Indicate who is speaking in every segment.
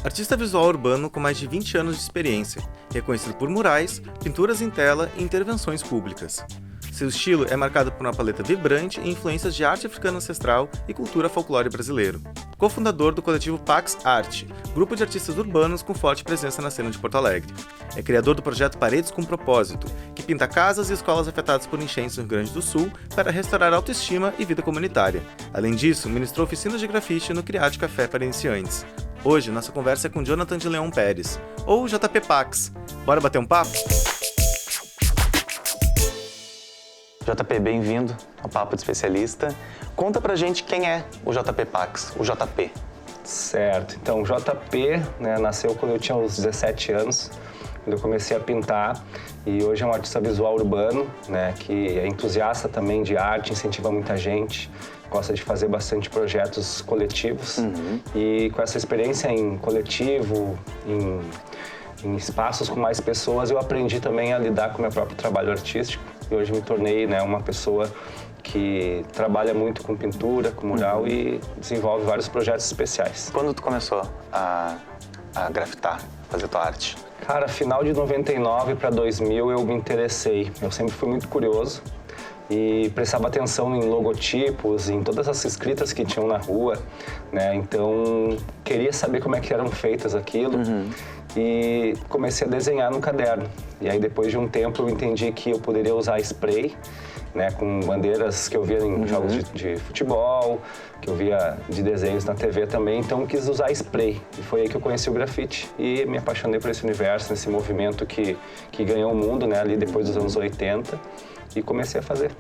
Speaker 1: Artista visual urbano com mais de 20 anos de experiência, reconhecido por murais, pinturas em tela e intervenções públicas. Seu estilo é marcado por uma paleta vibrante e influências de arte africana ancestral e cultura folclore brasileiro. Cofundador do coletivo Pax Arte, grupo de artistas urbanos com forte presença na cena de Porto Alegre. É criador do projeto Paredes com Propósito, que pinta casas e escolas afetadas por enchentes no Rio Grande do Sul para restaurar autoestima e vida comunitária. Além disso, ministrou oficinas de grafite no Criarte Café para iniciantes. Hoje, nossa conversa é com Jonathan de Leão Pérez, ou JP Pax. Bora bater um papo?
Speaker 2: JP, bem-vindo ao Papo de Especialista. Conta pra gente quem é o JP Pax, o JP.
Speaker 3: Certo, então o JP nasceu quando eu tinha uns 17 anos, quando eu comecei a pintar, e hoje é um artista visual urbano, que é entusiasta também de arte, incentiva muita gente, gosta de fazer bastante projetos coletivos. E com essa experiência em coletivo, em espaços com mais pessoas, eu aprendi também a lidar com o meu próprio trabalho artístico. E hoje me tornei uma pessoa que trabalha muito com pintura, com mural e desenvolve vários projetos especiais.
Speaker 2: Quando tu começou a grafitar, fazer tua arte?
Speaker 3: Cara, final de 99 para 2000 eu me interessei. Eu sempre fui muito curioso e prestava atenção em logotipos, em todas as escritas que tinham na rua, Então, queria saber como é que eram feitas aquilo. E comecei a desenhar no caderno. E aí, depois de um tempo, eu entendi que eu poderia usar spray, com bandeiras que eu via em jogos de futebol, que eu via de desenhos na TV também, então eu quis usar spray. E foi aí que eu conheci o grafite e me apaixonei por esse universo, esse movimento que ganhou o mundo, ali depois dos anos 80, e comecei a fazer.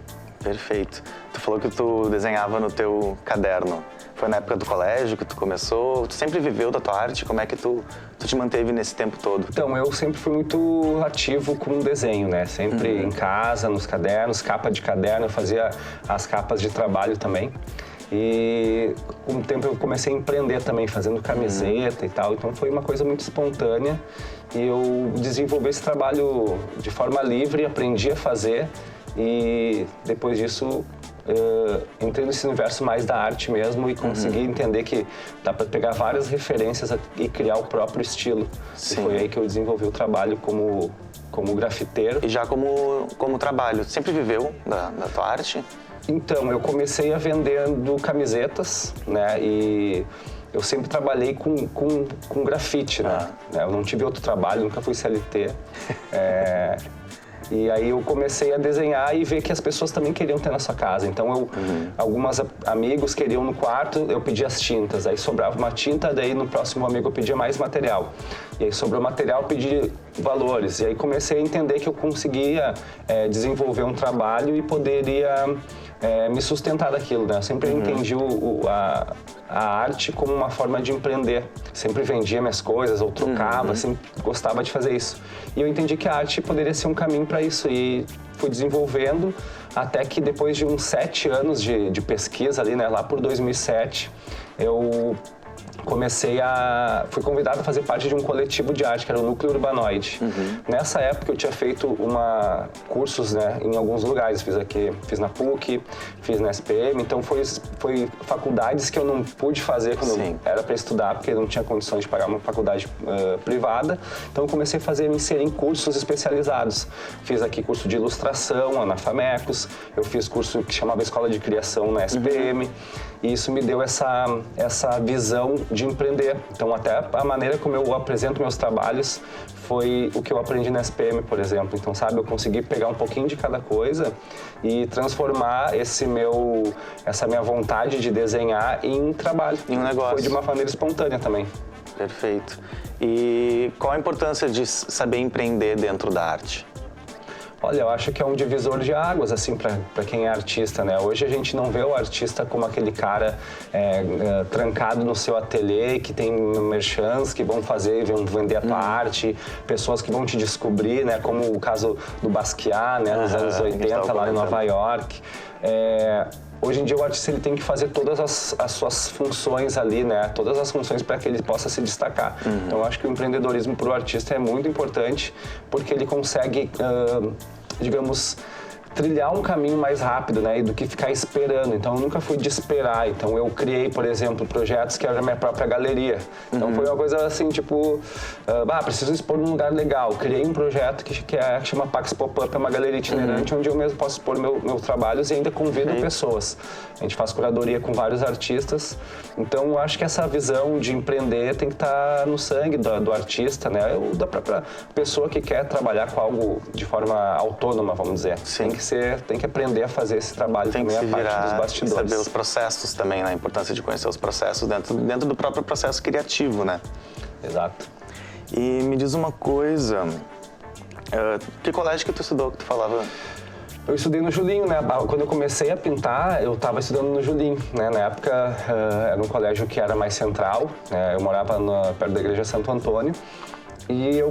Speaker 2: Perfeito. Tu falou que tu desenhava no teu caderno. Foi na época do colégio que tu começou? Tu sempre viveu da tua arte? Como é que tu te manteve nesse tempo todo?
Speaker 3: Então, eu sempre fui muito ativo com o desenho, Sempre em casa, nos cadernos, capa de caderno, eu fazia as capas de trabalho também. E com o tempo eu comecei a empreender também, fazendo camiseta e tal. Então foi uma coisa muito espontânea e eu desenvolvi esse trabalho de forma livre, aprendi a fazer e depois disso entrei nesse universo mais da arte mesmo e consegui entender que dá para pegar várias referências e criar o próprio estilo.
Speaker 2: Sim.
Speaker 3: E foi aí que eu desenvolvi o trabalho como grafiteiro.
Speaker 2: E já como trabalho, sempre viveu da tua arte?
Speaker 3: Então, eu comecei a vendendo camisetas, e eu sempre trabalhei com grafite, Eu não tive outro trabalho, nunca fui CLT. E aí eu comecei a desenhar e ver que as pessoas também queriam ter na sua casa. Então, alguns amigos queriam no quarto, eu pedia as tintas. Aí sobrava uma tinta, daí no próximo amigo eu pedia mais material. E aí sobrou material, eu pedi valores. E aí comecei a entender que eu conseguia desenvolver um trabalho e poderia me sustentar daquilo, Eu sempre entendi a arte como uma forma de empreender. Sempre vendia minhas coisas ou trocava, sempre gostava de fazer isso. E eu entendi que a arte poderia ser um caminho para isso e fui desenvolvendo até que depois de uns 7 anos de pesquisa ali, lá por 2007, eu fui convidado a fazer parte de um coletivo de arte, que era o Núcleo Urbanoide. Nessa época eu tinha feito cursos, em alguns lugares, fiz na PUC, fiz na SPM, então foi faculdades que eu não pude fazer quando era para estudar, porque eu não tinha condições de pagar uma faculdade privada, então eu comecei a me inserir em cursos especializados. Fiz aqui curso de ilustração, na FAMECOS, eu fiz curso que chamava Escola de Criação na SPM, e isso me deu essa visão de empreender. Então, até a maneira como eu apresento meus trabalhos foi o que eu aprendi na SPM, por exemplo. Então, eu consegui pegar um pouquinho de cada coisa e transformar essa minha vontade de desenhar em trabalho.
Speaker 2: Em um negócio.
Speaker 3: Foi de uma maneira espontânea também.
Speaker 2: Perfeito. E qual a importância de saber empreender dentro da arte?
Speaker 3: Olha, eu acho que é um divisor de águas, assim, para quem é artista, Hoje a gente não vê o artista como aquele cara trancado no seu ateliê, que tem merchants que vão vender a tua arte, pessoas que vão te descobrir, Como o caso do Basquiat, nos anos 80, lá em Nova York. Hoje em dia o artista ele tem que fazer todas as suas funções ali, Todas as funções para que ele possa se destacar. Então eu acho que o empreendedorismo para o artista é muito importante porque ele consegue, digamos, trilhar um caminho mais rápido, né, do que ficar esperando. Então eu nunca fui de esperar. Então eu criei, por exemplo, projetos que era a minha própria galeria. Então foi uma coisa assim, tipo, preciso expor num lugar legal. Criei um projeto que chama Pax Pop-Up, é uma galeria itinerante onde eu mesmo posso expor meus trabalhos e ainda convido pessoas. A gente faz curadoria com vários artistas. Então eu acho que essa visão de empreender tem que estar no sangue do artista, né, ou da própria pessoa que quer trabalhar com algo de forma autônoma, vamos dizer.
Speaker 2: Sim.
Speaker 3: Tem que aprender a fazer esse trabalho
Speaker 2: Tem que
Speaker 3: também,
Speaker 2: se
Speaker 3: a parte
Speaker 2: virar
Speaker 3: dos
Speaker 2: e
Speaker 3: bastidores.
Speaker 2: saber os processos também, né? A importância de conhecer os processos dentro do próprio processo criativo, né?
Speaker 3: Exato.
Speaker 2: E me diz uma coisa, que colégio que tu estudou, que tu falava?
Speaker 3: Eu estudei no Julinho, né? Quando eu comecei a pintar, eu estava estudando no Julinho, né? Na época, era um colégio que era mais central, né? Eu morava perto da igreja Santo Antônio e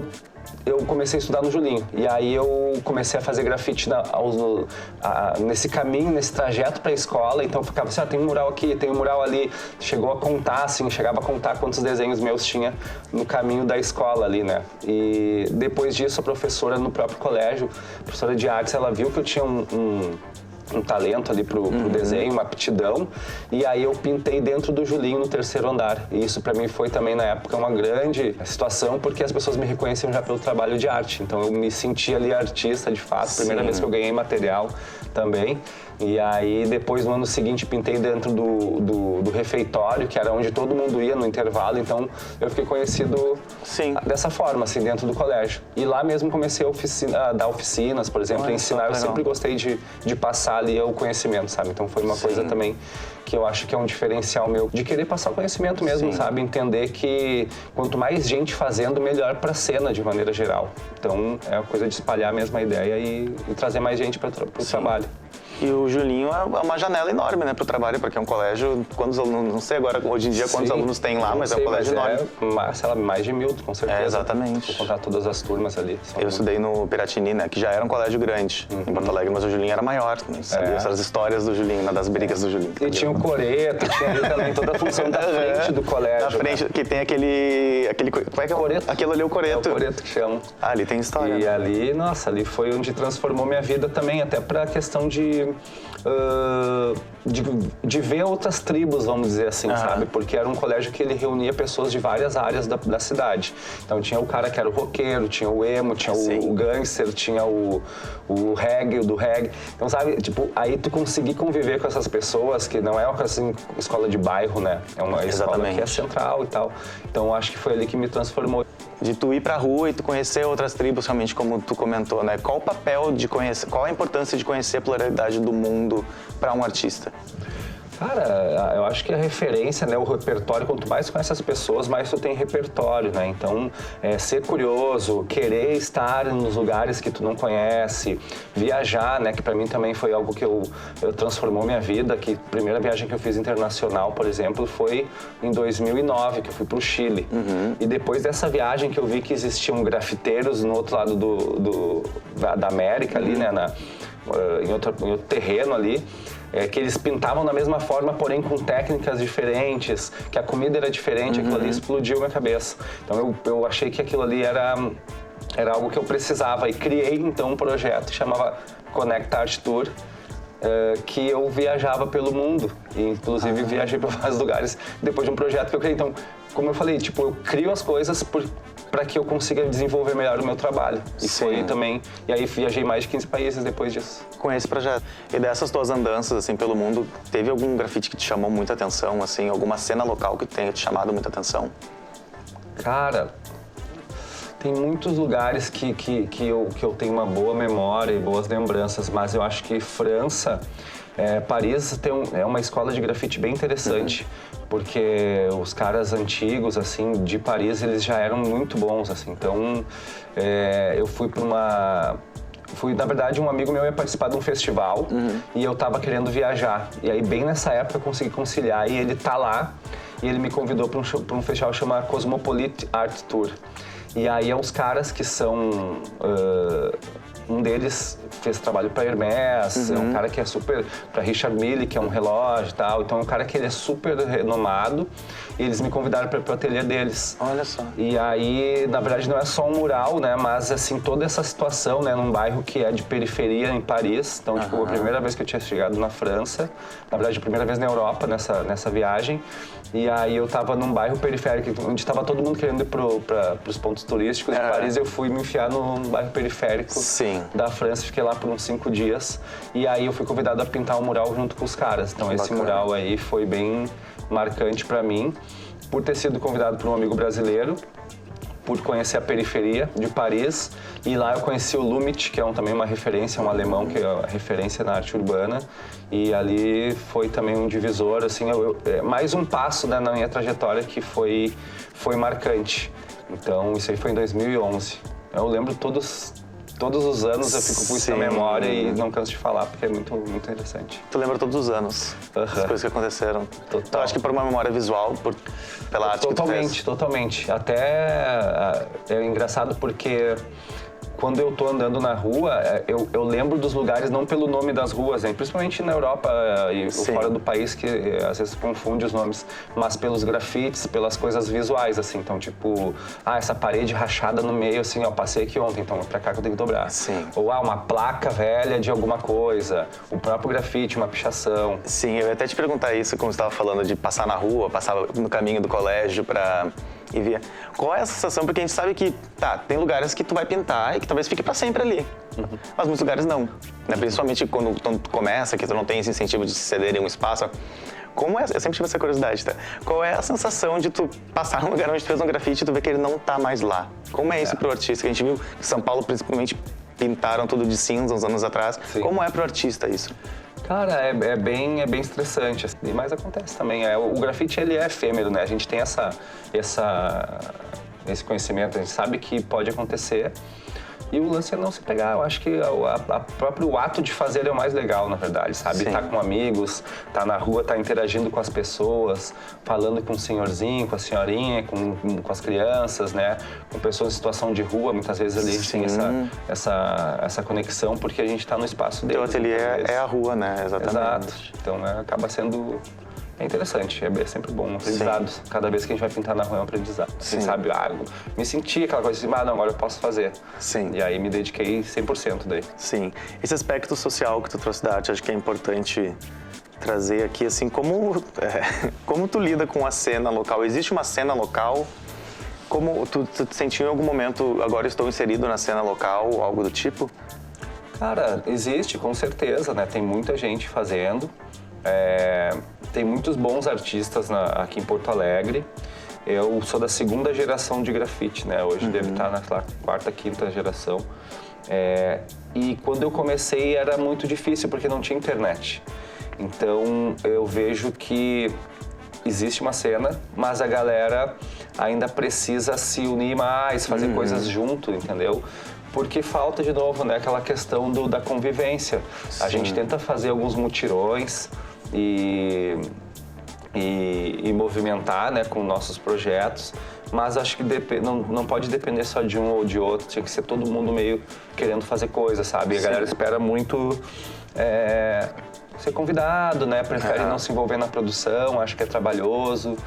Speaker 3: eu comecei a estudar no Julinho. E aí eu comecei a fazer grafite nesse caminho, nesse trajeto para a escola. Então eu ficava assim, tem um mural aqui, tem um mural ali. Chegava a contar quantos desenhos meus tinha no caminho da escola ali, né? E depois disso, a professora no próprio colégio, a professora de artes, ela viu que eu tinha um talento ali pro desenho, uma aptidão, e aí eu pintei dentro do Julinho no 3º andar. E isso para mim foi também na época uma grande situação, porque as pessoas me reconheciam já pelo trabalho de arte. Então eu me senti ali artista de fato, primeira vez que eu ganhei material também. E aí depois no ano seguinte pintei dentro do refeitório, que era onde todo mundo ia no intervalo, então eu fiquei conhecido dessa forma, assim, dentro do colégio. E lá mesmo comecei a dar oficinas, por exemplo, a ensinar. Eu sempre gostei de passar ali o conhecimento, sabe? Então foi uma coisa também que eu acho que é um diferencial meu, de querer passar o conhecimento mesmo, sabe? Entender que quanto mais gente fazendo, melhor para a cena de maneira geral. Então é a coisa de espalhar a mesma ideia e trazer mais gente para o trabalho.
Speaker 2: E o Julinho é uma janela enorme, né, para o trabalho, porque é um colégio, quantos alunos, não sei agora, hoje em dia, quantos alunos tem lá, mas é um colégio enorme.
Speaker 3: Sei lá, mais de 1000, com certeza.
Speaker 2: Exatamente.
Speaker 3: Vou contar todas as turmas ali.
Speaker 2: Eu estudei no Piratini, né, que já era um colégio grande, em Porto Alegre, mas o Julinho era maior, né, sabia essas histórias do Julinho, né, das brigas do Julinho.
Speaker 3: E tinha o coreto, tinha ali também toda a função da frente do colégio.
Speaker 2: Na frente, que tem aquele como é que é?
Speaker 3: Coreto.
Speaker 2: Aquilo ali é o coreto.
Speaker 3: É o coreto que chama.
Speaker 2: Ah, ali tem história.
Speaker 3: E ali, nossa, ali foi onde transformou minha vida também, até pra questão de ver outras tribos, vamos dizer assim, sabe? Porque era um colégio que ele reunia pessoas de várias áreas da cidade. Então tinha o cara que era o roqueiro, tinha o emo, tinha o gangster, tinha o reggae, o do reggae. Então, sabe, tipo, aí tu conseguir conviver com essas pessoas, que não é uma assim, escola de bairro, né? É uma escola que é central e tal. Então, acho que foi ali que me transformou.
Speaker 2: De tu ir pra rua e tu conhecer outras tribos, realmente, como tu comentou, né? Qual o papel de conhecer, qual a importância de conhecer a pluralidade do mundo para um artista?
Speaker 3: Cara, eu acho que a referência, né, o repertório, quanto mais tu conhece as pessoas, mais tu tem repertório, né? Então, ser curioso, querer estar nos lugares que tu não conhece, viajar, né, que pra mim também foi algo que eu transformou minha vida, que a primeira viagem que eu fiz internacional, por exemplo, foi em 2009, que eu fui pro Chile. E depois dessa viagem que eu vi que existiam grafiteiros no outro lado da América ali, né, em outro terreno ali, que eles pintavam da mesma forma, porém com técnicas diferentes, que a comida era diferente, aquilo ali explodiu minha cabeça. Então eu achei que aquilo ali era algo que eu precisava e criei então um projeto que chamava Connect Art Tour, que eu viajava pelo mundo e inclusive viajei para vários lugares depois de um projeto que eu criei. Então, como eu falei, tipo, eu crio as coisas para que eu consiga desenvolver melhor o meu trabalho. E foi também, e aí viajei mais de 15 países depois disso.
Speaker 2: Com esse projeto. E dessas tuas andanças, assim, pelo mundo, teve algum grafite que te chamou muita atenção, assim, alguma cena local que tenha te chamado muita atenção?
Speaker 3: Cara, tem muitos lugares que eu tenho uma boa memória e boas lembranças, mas eu acho que França, Paris é uma escola de grafite bem interessante, porque os caras antigos, assim, de Paris, eles já eram muito bons, assim. Então, eu fui para na verdade, um amigo meu ia participar de um festival e eu tava querendo viajar. E aí, bem nessa época, eu consegui conciliar e ele tá lá e ele me convidou para um festival chamado Cosmopolitan Art Tour. E aí, é uns caras que são Um deles fez trabalho para Hermès, é um cara que é super... para Richard Mille, que é um relógio e tal. Então é um cara que ele é super renomado e eles me convidaram para o ateliê deles.
Speaker 2: Olha só.
Speaker 3: E aí, na verdade, não é só um mural, né? Mas, assim, toda essa situação, né? Num bairro que é de periferia em Paris. Então, tipo, a primeira vez que eu tinha chegado na França. Na verdade, a primeira vez na Europa, nessa viagem. E aí eu tava num bairro periférico, onde estava todo mundo querendo ir para os pontos turísticos de Paris. Eu fui me enfiar num bairro periférico da França. Fiquei lá por uns 5 dias. E aí eu fui convidado a pintar um mural junto com os caras. Então, esse mural aí foi bem marcante para mim, por ter sido convidado por um amigo brasileiro, por conhecer a periferia de Paris, e lá eu conheci o Lumit, que é também uma referência, um alemão que é uma referência na arte urbana, e ali foi também um divisor, assim, mais um passo, né, na minha trajetória que foi marcante. Então, isso aí foi em 2011. Eu lembro todos os anos, eu fico com isso na memória e não canso de falar, porque é muito, muito interessante.
Speaker 2: Tu lembra todos os anos, as coisas que aconteceram.
Speaker 3: Total.
Speaker 2: Então, acho que por uma memória visual, pela arte que tu fez.
Speaker 3: Totalmente. Até é engraçado porque quando eu tô andando na rua, eu lembro dos lugares não pelo nome das ruas, né? Principalmente na Europa e fora do país, que às vezes confunde os nomes, mas pelos grafites, pelas coisas visuais, assim. Então, tipo, essa parede rachada no meio, assim, ó, passei aqui ontem, então é pra cá que eu tenho que dobrar.
Speaker 2: Sim.
Speaker 3: Ou, uma placa velha de alguma coisa, o próprio grafite, uma pichação.
Speaker 2: Sim, eu ia até te perguntar isso, como você estava falando de passar na rua, passar no caminho do colégio e via. Qual é a sensação? Porque a gente sabe que, tem lugares que tu vai pintar e que talvez fique para sempre ali. Mas muitos lugares não, né? Principalmente quando tu começa, que tu não tem esse incentivo de ceder em um espaço. Como é? Eu sempre tive essa curiosidade, tá? Qual é a sensação de tu passar num lugar onde tu fez um grafite e tu vê que ele não tá mais lá? Como é isso pro artista? Que a gente viu que São Paulo, principalmente, pintaram tudo de cinza uns anos atrás. Sim. Como é pro artista isso?
Speaker 3: Cara, é bem estressante, assim, mas acontece também. O grafite, ele é efêmero, né? A gente tem esse conhecimento, a gente sabe que pode acontecer. E o lance é não se pegar. Eu acho que o próprio ato de fazer é o mais legal, na verdade, sabe?
Speaker 2: Sim.
Speaker 3: Tá com amigos, tá na rua, tá interagindo com as pessoas, falando com o senhorzinho, com a senhorinha, com as crianças, né? Com pessoas em situação de rua, muitas vezes ali a gente tem essa conexão, porque a gente tá no espaço deles.
Speaker 2: Teu ateliê é a rua, né? Exatamente.
Speaker 3: Exato. Então, acaba sendo... É interessante, é sempre bom, um aprendizado. Sim. Cada vez que a gente vai pintar na rua é um aprendizado. Você sabe, me senti aquela coisa assim, não, agora eu posso fazer.
Speaker 2: Sim.
Speaker 3: E aí me dediquei 100% daí.
Speaker 2: Sim. Esse aspecto social que tu trouxe da arte, acho que é importante trazer aqui, assim, como tu lida com a cena local? Existe uma cena local? Como tu te sentiu em algum momento, agora estou inserido na cena local, algo do tipo?
Speaker 3: Cara, existe, com certeza, né? Tem muita gente fazendo. Tem muitos bons artistas aqui em Porto Alegre. Eu sou da 2ª geração de grafite, né? Hoje deve estar na 4ª, 5ª geração. E quando eu comecei era muito difícil porque não tinha internet. Então eu vejo que existe uma cena, mas a galera ainda precisa se unir mais, fazer coisas junto, entendeu? Porque falta, de novo, né, aquela questão da convivência. Sim. A gente tenta fazer alguns mutirões e movimentar, né, com nossos projetos, mas acho que não pode depender só de um ou de outro, tinha que ser todo mundo meio querendo fazer coisa, sabe? A galera espera muito ser convidado, né? Prefere não se envolver na produção, acho que é trabalhoso,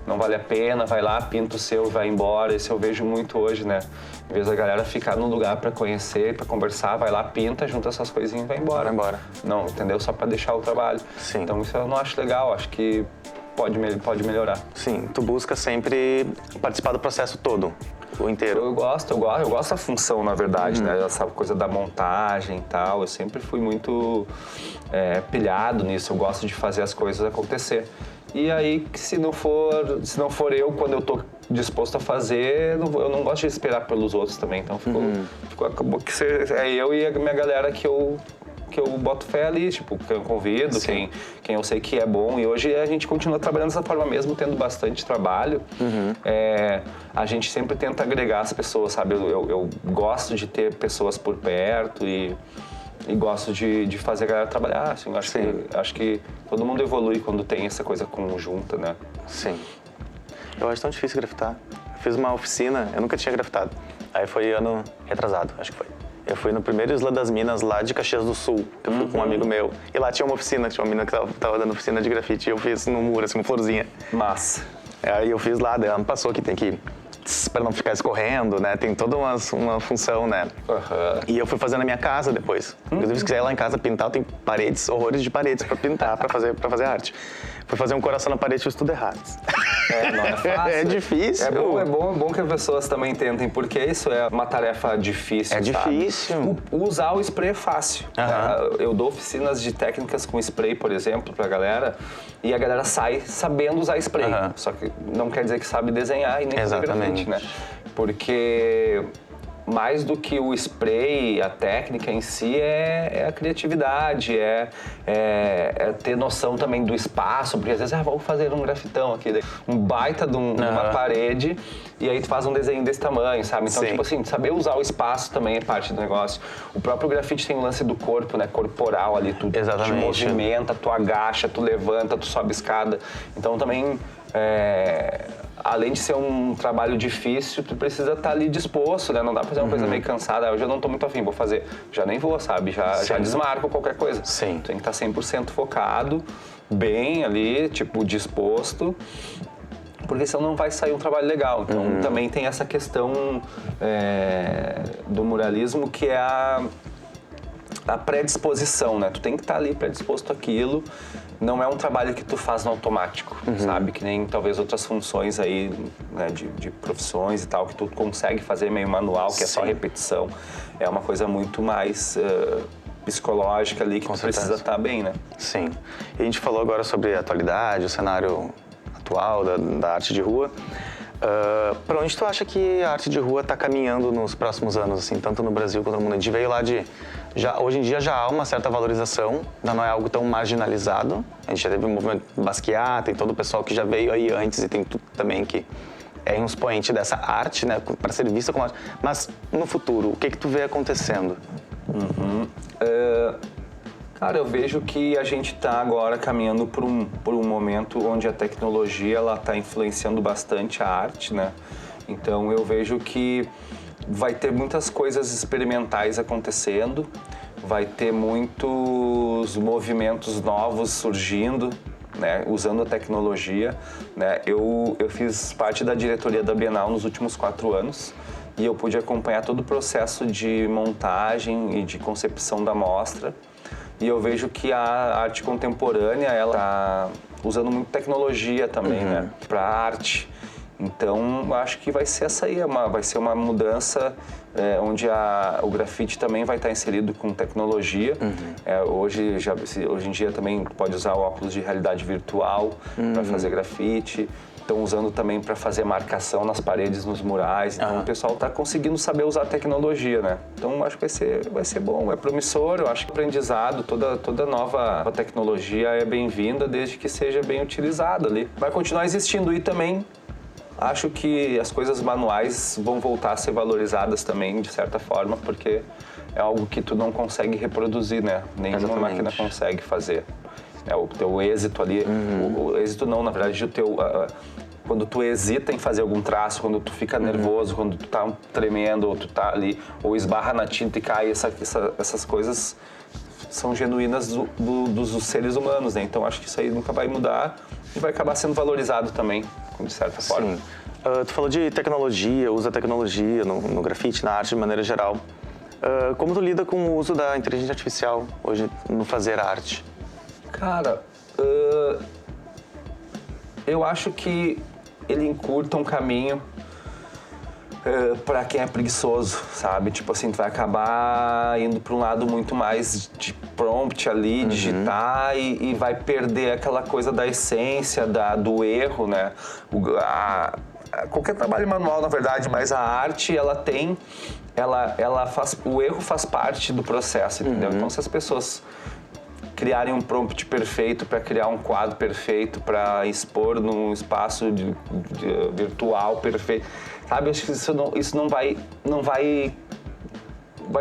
Speaker 3: não vale a pena, vai lá, pinta o seu e vai embora. Isso eu vejo muito hoje, né? Em vez da galera ficar num lugar para conhecer, para conversar, vai lá, pinta, junta essas coisinhas e vai embora. Não, entendeu? Só para deixar o trabalho.
Speaker 2: Sim.
Speaker 3: Então isso eu não acho legal, acho que pode melhorar.
Speaker 2: Sim, tu busca sempre participar do processo todo, o inteiro.
Speaker 3: Eu gosto da função, na verdade, né? Essa coisa da montagem e tal, eu sempre fui muito pilhado nisso, eu gosto de fazer as coisas acontecer. E aí, se não for eu, quando eu tô disposto a fazer, eu não gosto de esperar pelos outros também, então acabou que é eu e a minha galera que eu boto fé ali, tipo, que eu convido, quem eu sei que é bom. E hoje a gente continua trabalhando dessa forma mesmo, tendo bastante trabalho. A gente sempre tenta agregar as pessoas, sabe? Eu gosto de ter pessoas por perto e gosto de fazer a galera trabalhar, assim. Acho que todo mundo evolui quando tem essa coisa conjunta, né?
Speaker 2: Sim. Eu acho tão difícil grafitar. Eu fiz uma oficina, eu nunca tinha grafitado. Aí foi ano retrasado, acho que foi. Eu fui no primeiro Isla das Minas, lá de Caxias do Sul. Eu fui com um amigo meu. E lá tinha uma oficina, tinha uma menina que tava dando oficina de grafite. E eu fiz no muro, assim, uma florzinha.
Speaker 3: Massa.
Speaker 2: Aí eu fiz lá, daí ela me passou que tem que... Pra não ficar escorrendo, né? Tem toda uma função, né? E eu fui fazer na minha casa depois. Inclusive, se quiser ir lá em casa pintar, tem paredes, horrores de paredes pra pintar, pra fazer arte. Fui fazer um coração na parede e fiz tudo errado.
Speaker 3: Não é fácil.
Speaker 2: É difícil.
Speaker 3: É bom que as pessoas também tentem, porque isso é uma tarefa difícil,
Speaker 2: É
Speaker 3: sabe?
Speaker 2: difícil.
Speaker 3: Usar o spray é fácil. Eu dou oficinas de técnicas com spray, por exemplo, pra galera, e a galera sai sabendo usar spray. Só que não quer dizer que sabe desenhar e nem fazer grafite, né? Porque... mais do que o spray, a técnica em si, é a criatividade, é ter noção também do espaço, porque às vezes, vamos fazer um grafitão aqui, um baita de uma parede, e aí tu faz um desenho desse tamanho, sabe? Então, tipo assim, saber usar o espaço também é parte do negócio. O próprio grafite tem o lance do corpo, né? Corporal ali, tu te movimenta, tu agacha, tu levanta, tu sobe escada. Então, também... além de ser um trabalho difícil, tu precisa estar ali disposto, né? Não dá pra fazer uma coisa meio cansada. Eu já não tô muito afim, vou fazer. Já nem vou, sabe? Já desmarco qualquer coisa.
Speaker 2: Sim.
Speaker 3: Tu tem que estar 100% focado, bem ali, tipo, disposto. Porque senão não vai sair um trabalho legal. Então, também tem essa questão do muralismo, que é a predisposição, né? Tu tem que estar ali predisposto àquilo. Não é um trabalho que tu faz no automático, sabe? Que nem talvez outras funções aí, né, de profissões e tal, que tu consegue fazer meio manual, que é só repetição. É uma coisa muito mais psicológica ali, que tu precisa estar bem, né?
Speaker 2: Sim. E a gente falou agora sobre a atualidade, o cenário atual da arte de rua. Para onde tu acha que a arte de rua está caminhando nos próximos anos, assim, tanto no Brasil quanto no mundo? A gente veio lá hoje em dia já há uma certa valorização, não é algo tão marginalizado. A gente já teve o movimento Basquiat, tem todo o pessoal que já veio aí antes e tem tudo também que é um expoente dessa arte, né, para ser vista como arte. Mas no futuro, o que tu vê acontecendo?
Speaker 3: Cara, eu vejo que a gente está agora caminhando por um momento onde a tecnologia ela está influenciando bastante a arte, né? Então eu vejo que vai ter muitas coisas experimentais acontecendo, vai ter muitos movimentos novos surgindo, né, usando a tecnologia, né? Eu fiz parte da diretoria da Bienal nos últimos 4 anos e eu pude acompanhar todo o processo de montagem e de concepção da mostra. E eu vejo que a arte contemporânea ela está usando muito tecnologia também, né, para arte. Então, eu acho que vai ser essa aí, vai ser uma mudança onde o grafite também vai estar inserido com tecnologia. Hoje em dia também pode usar óculos de realidade virtual para fazer grafite. Estão usando também para fazer marcação nas paredes, nos murais. Então, o pessoal está conseguindo saber usar a tecnologia, né? Então, acho que vai ser bom, é promissor. Eu acho que o aprendizado, toda nova tecnologia é bem-vinda, desde que seja bem utilizada ali. Vai continuar existindo e também acho que as coisas manuais vão voltar a ser valorizadas também, de certa forma, porque é algo que tu não consegue reproduzir, né? Nenhuma máquina consegue fazer. O teu êxito ali, o êxito não, na verdade, quando tu hesita em fazer algum traço, quando tu fica nervoso, quando tu tá tremendo, ou tu tá ali, ou esbarra na tinta e cai, essas coisas são genuínas dos seres humanos, né? Então acho que isso aí nunca vai mudar e vai acabar sendo valorizado também, de certa forma.
Speaker 2: Sim. Tu falou de tecnologia, usa tecnologia no grafite, na arte de maneira geral. Como tu lida com o uso da inteligência artificial hoje no fazer arte?
Speaker 3: Cara, eu acho que ele encurta um caminho para quem é preguiçoso, sabe? Tipo assim, tu vai acabar indo para um lado muito mais de prompt ali, digitar e vai perder aquela coisa da essência, do erro, né? Qualquer trabalho manual, na verdade, mas a arte, o erro faz parte do processo, entendeu? Então, se as pessoas criarem um prompt perfeito para criar um quadro perfeito, para expor num espaço virtual perfeito, sabe? Acho que isso não vai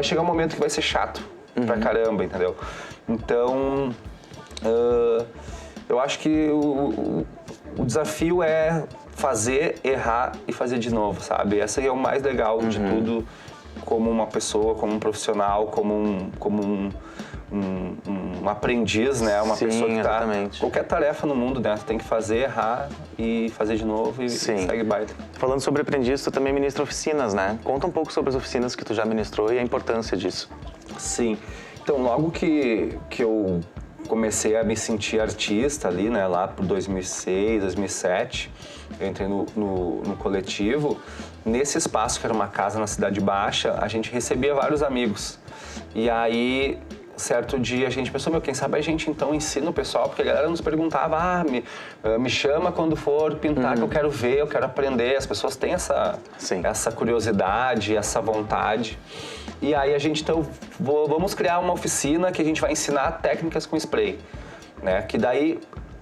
Speaker 3: chegar um momento que vai ser chato pra caramba, entendeu? Então, eu acho que o desafio é fazer, errar e fazer de novo, sabe? Esse é o mais legal de tudo como uma pessoa, como um profissional, como um aprendiz, né? Uma
Speaker 2: Sim,
Speaker 3: pessoa que tá...
Speaker 2: exatamente.
Speaker 3: Qualquer tarefa no mundo, né? Tu tem que fazer, errar e fazer de novo e segue baile.
Speaker 2: Falando sobre aprendiz, tu também ministra oficinas, né? Conta um pouco sobre as oficinas que tu já ministrou e a importância disso.
Speaker 3: Sim. Então, logo que eu comecei a me sentir artista ali, né? Lá por 2006, 2007, eu entrei no coletivo. Nesse espaço, que era uma casa na Cidade Baixa, a gente recebia vários amigos. E aí, certo dia, a gente pensou, quem sabe a gente então ensina o pessoal, porque a galera nos perguntava, me chama quando for pintar, que eu quero ver, eu quero aprender. As pessoas têm essa curiosidade, essa vontade. E aí a gente, então, vamos criar uma oficina que a gente vai ensinar técnicas com spray, né? Que daí,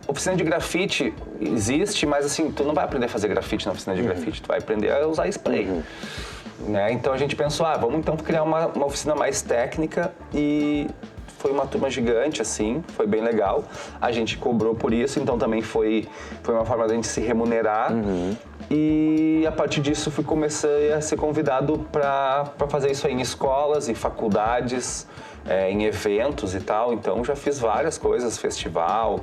Speaker 3: oficina de grafite existe, mas assim, tu não vai aprender a fazer grafite na oficina de grafite, tu vai aprender a usar spray. Né? Então a gente pensou, vamos então criar uma oficina mais técnica, e foi uma turma gigante, assim, foi bem legal. A gente cobrou por isso, então também foi uma forma da gente se remunerar. E a partir disso comecei a ser convidado para fazer isso aí em escolas, em faculdades, em eventos e tal. Então já fiz várias coisas, festival.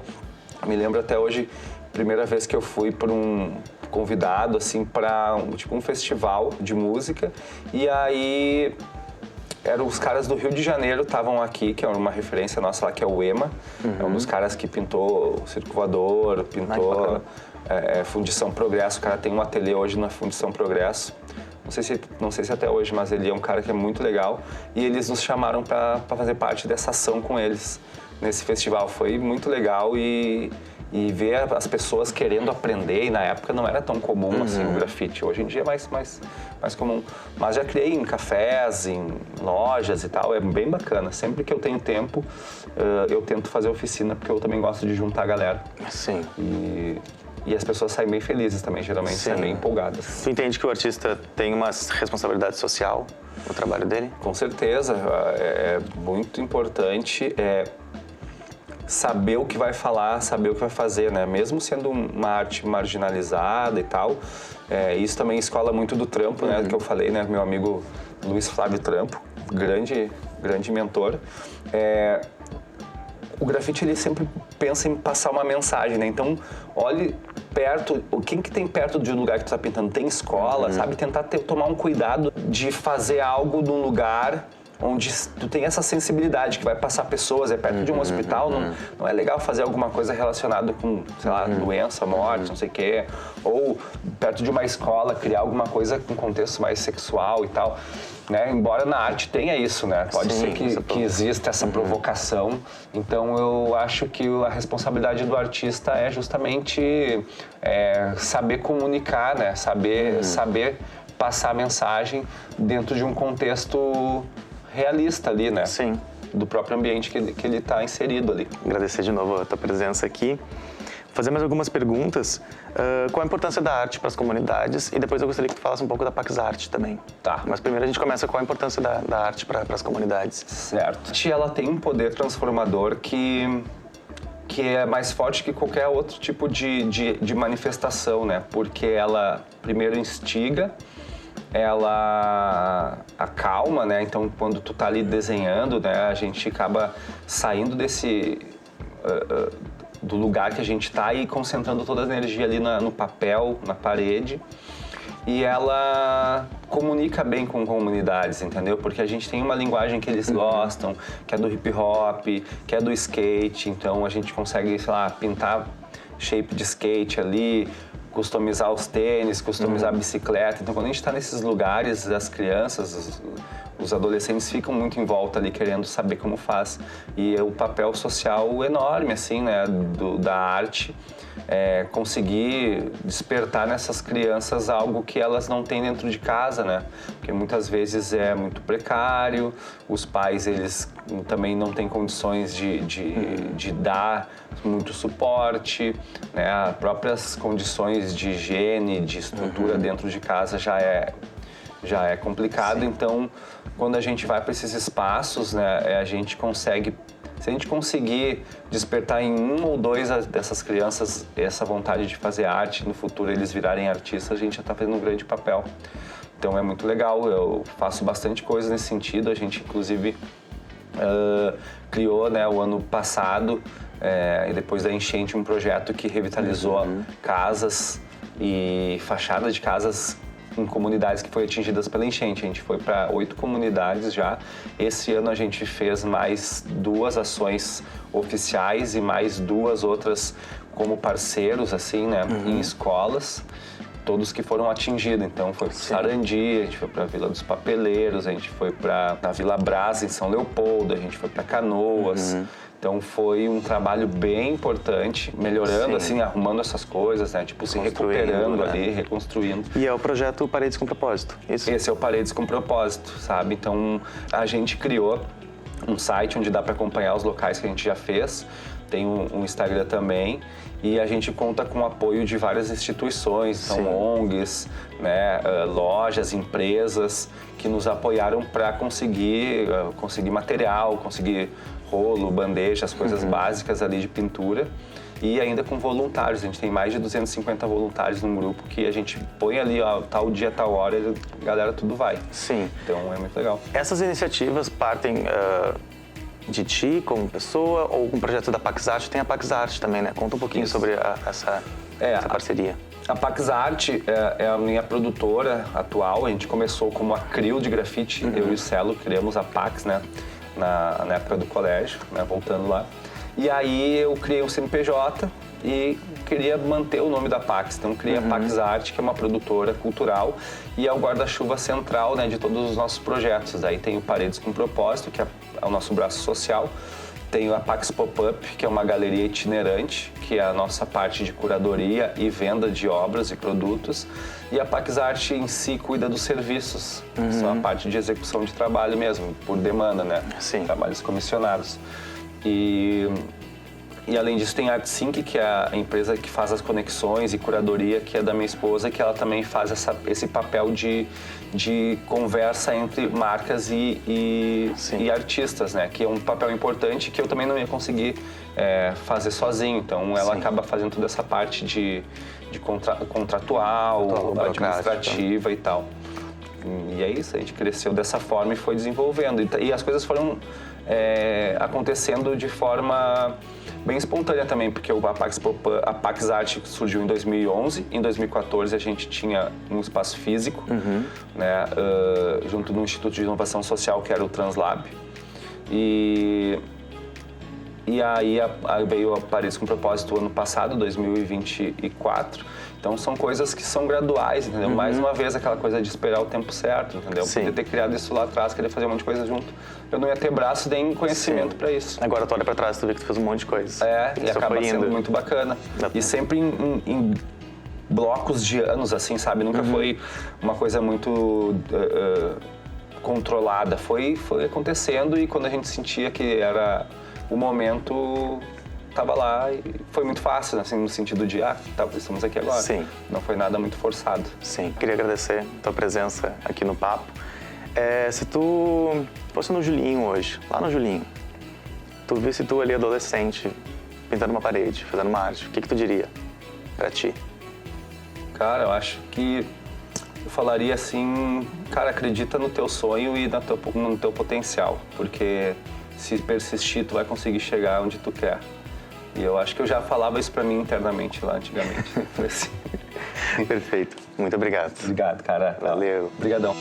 Speaker 3: Me lembro até hoje, primeira vez que eu fui para convidado assim para um festival de música, e aí eram os caras do Rio de Janeiro, estavam aqui, que é uma referência nossa lá, que é o Ema. É um dos caras que pintou o Circo Voador, pintou Fundição Progresso. O cara tem um ateliê hoje na Fundição Progresso. Não sei se até hoje, mas ele é um cara que é muito legal, e eles nos chamaram para fazer parte dessa ação com eles nesse festival. Foi muito legal, e ver as pessoas querendo aprender, e na época não era tão comum assim o grafite. Hoje em dia é mais comum. Mas já criei em cafés, em lojas e tal, é bem bacana. Sempre que eu tenho tempo, eu tento fazer oficina, porque eu também gosto de juntar a galera.
Speaker 2: Sim.
Speaker 3: E as pessoas saem bem felizes também, geralmente saem bem empolgadas.
Speaker 2: Tu entende que o artista tem uma responsabilidade social no trabalho dele?
Speaker 3: Com certeza, é muito importante saber o que vai falar, saber o que vai fazer, né? Mesmo sendo uma arte marginalizada e tal, isso também escola muito do trampo, né? Que eu falei, né? Meu amigo Luiz Flávio Trampo, grande mentor. O grafite, ele sempre pensa em passar uma mensagem, né? Então, olhe perto, quem que tem perto de um lugar que tu tá pintando? Tem escola, sabe? Tentar tomar um cuidado de fazer algo num lugar onde tu tem essa sensibilidade, que vai passar pessoas, perto de um hospital, não é legal fazer alguma coisa relacionada com, sei lá, doença, morte, não sei o quê, ou perto de uma escola, criar alguma coisa com contexto mais sexual e tal, né? Embora na arte tenha isso, né? Pode ser que exista essa provocação. Então eu acho que a responsabilidade do artista é justamente saber comunicar, né? Saber passar a mensagem dentro de um contexto realista ali, né?
Speaker 2: Sim.
Speaker 3: Do próprio ambiente que ele está inserido ali.
Speaker 2: Agradecer de novo a tua presença aqui. Fazer mais algumas perguntas. Qual a importância da arte para as comunidades? E depois eu gostaria que tu falasse um pouco da PaxArt também.
Speaker 3: Tá.
Speaker 2: Mas primeiro a gente começa com a importância da arte para as comunidades.
Speaker 3: Certo. A arte, ela tem um poder transformador que é mais forte que qualquer outro tipo de manifestação, né? Porque ela primeiro instiga, ela acalma, né? Então, quando tu tá ali desenhando, né, a gente acaba saindo do lugar que a gente tá e concentrando toda a energia ali no papel, na parede. E ela comunica bem com comunidades, entendeu? Porque a gente tem uma linguagem que eles gostam, que é do hip hop, que é do skate. Então, a gente consegue, sei lá, pintar shape de skate ali, customizar os tênis, customizar a bicicleta. Então, quando a gente está nesses lugares, as crianças, os adolescentes ficam muito em volta ali, querendo saber como faz. E o papel social enorme, assim, né, da arte, conseguir despertar nessas crianças algo que elas não têm dentro de casa, né? Porque muitas vezes é muito precário, os pais, eles também não têm condições de dar muito suporte, né? As próprias condições de higiene, de estrutura dentro de casa já é complicado. Sim. Então, quando a gente vai para esses espaços, né, a gente consegue, se a gente conseguir despertar em um ou dois dessas crianças essa vontade de fazer arte, no futuro eles virarem artistas, a gente já está fazendo um grande papel. Então é muito legal, eu faço bastante coisa nesse sentido. A gente, inclusive, criou, né, o ano passado, depois da enchente, um projeto que revitalizou casas e fachadas de casas em comunidades que foram atingidas pela enchente. A gente foi para 8 comunidades já. Esse ano a gente fez mais 2 ações oficiais e mais 2 outras como parceiros, assim, né, em escolas, todos que foram atingidos. Então foi para Sarandi, a gente foi para a Vila dos Papeleiros, a gente foi para a Vila Brás, em São Leopoldo, a gente foi para Canoas. Então foi um trabalho bem importante, melhorando, assim, arrumando essas coisas, né? Tipo, se recuperando ali, reconstruindo.
Speaker 2: E é o projeto Paredes com Propósito, isso?
Speaker 3: Esse é o Paredes com Propósito, sabe? Então a gente criou um site onde dá para acompanhar os locais que a gente já fez, tem um Instagram também, e a gente conta com o apoio de várias instituições, são ONGs, né, lojas, empresas que nos apoiaram para conseguir material, conseguir rolo, bandeja, as coisas básicas ali de pintura, e ainda com voluntários. A gente tem mais de 250 voluntários num grupo que a gente põe ali, ó, tal dia, tal hora, e a galera tudo vai.
Speaker 2: Sim.
Speaker 3: Então é muito legal.
Speaker 2: Essas iniciativas partem de ti como pessoa ou com o projeto da PaxArt? Tem a PaxArt também, né? Conta um pouquinho sobre essa parceria.
Speaker 3: A PaxArt é a minha produtora atual. A gente começou como a CRIO de grafite, eu e o Celo criamos a Pax, né? Na época do colégio, né, voltando lá. E aí eu criei um CNPJ e queria manter o nome da Pax. Então criei a PaxArt, que é uma produtora cultural e é o guarda-chuva central, né, de todos os nossos projetos. Daí tem o Paredes com Propósito, que é o nosso braço social. Tem a Pax Pop-Up, que é uma galeria itinerante, que é a nossa parte de curadoria e venda de obras e produtos. E a PaxArt em si cuida dos serviços, que são a parte de execução de trabalho mesmo, por demanda, né?
Speaker 2: Sim.
Speaker 3: Trabalhos comissionados. E além disso tem a ArtSync, que é a empresa que faz as conexões e curadoria, que é da minha esposa, que ela também faz esse papel de conversa entre marcas e artistas, né? Que é um papel importante que eu também não ia conseguir fazer sozinho. Então ela acaba fazendo toda essa parte de contratual, administrativa e tal. E é isso, a gente cresceu dessa forma e foi desenvolvendo. E as coisas foram acontecendo de forma bem espontânea também, porque a PaxArt surgiu em 2011. Em 2014 a gente tinha um espaço físico, né, junto no Instituto de Inovação Social, que era o Translab. E aí veio a Paredes com Propósito ano passado, 2024. Então são coisas que são graduais, entendeu? Mais uma vez aquela coisa de esperar o tempo certo, entendeu?
Speaker 2: Sim.
Speaker 3: Poder ter criado isso lá atrás, querer fazer um monte de coisa junto. Eu não ia ter braço nem conhecimento para isso.
Speaker 2: Agora tu olha para trás e tu vê que tu fez um monte de coisa.
Speaker 3: E acaba sendo muito bacana. E sempre em blocos de anos, assim, sabe? Nunca foi uma coisa muito controlada. Foi acontecendo e quando a gente sentia que era o momento, estava lá e foi muito fácil, assim, no sentido de, estamos aqui agora.
Speaker 2: Sim.
Speaker 3: Não foi nada muito forçado.
Speaker 2: Sim. Queria agradecer a tua presença aqui no papo. Se tu fosse no Julinho hoje, lá no Julinho, tu visse tu ali adolescente, pintando uma parede, fazendo uma arte, o que tu diria pra ti?
Speaker 3: Cara, eu acho que eu falaria assim, cara, acredita no teu sonho e no teu potencial, porque se persistir, tu vai conseguir chegar onde tu quer. E eu acho que eu já falava isso pra mim internamente lá antigamente. Foi assim.
Speaker 2: Perfeito. Muito obrigado.
Speaker 3: Obrigado, cara.
Speaker 2: Valeu.
Speaker 3: Obrigadão.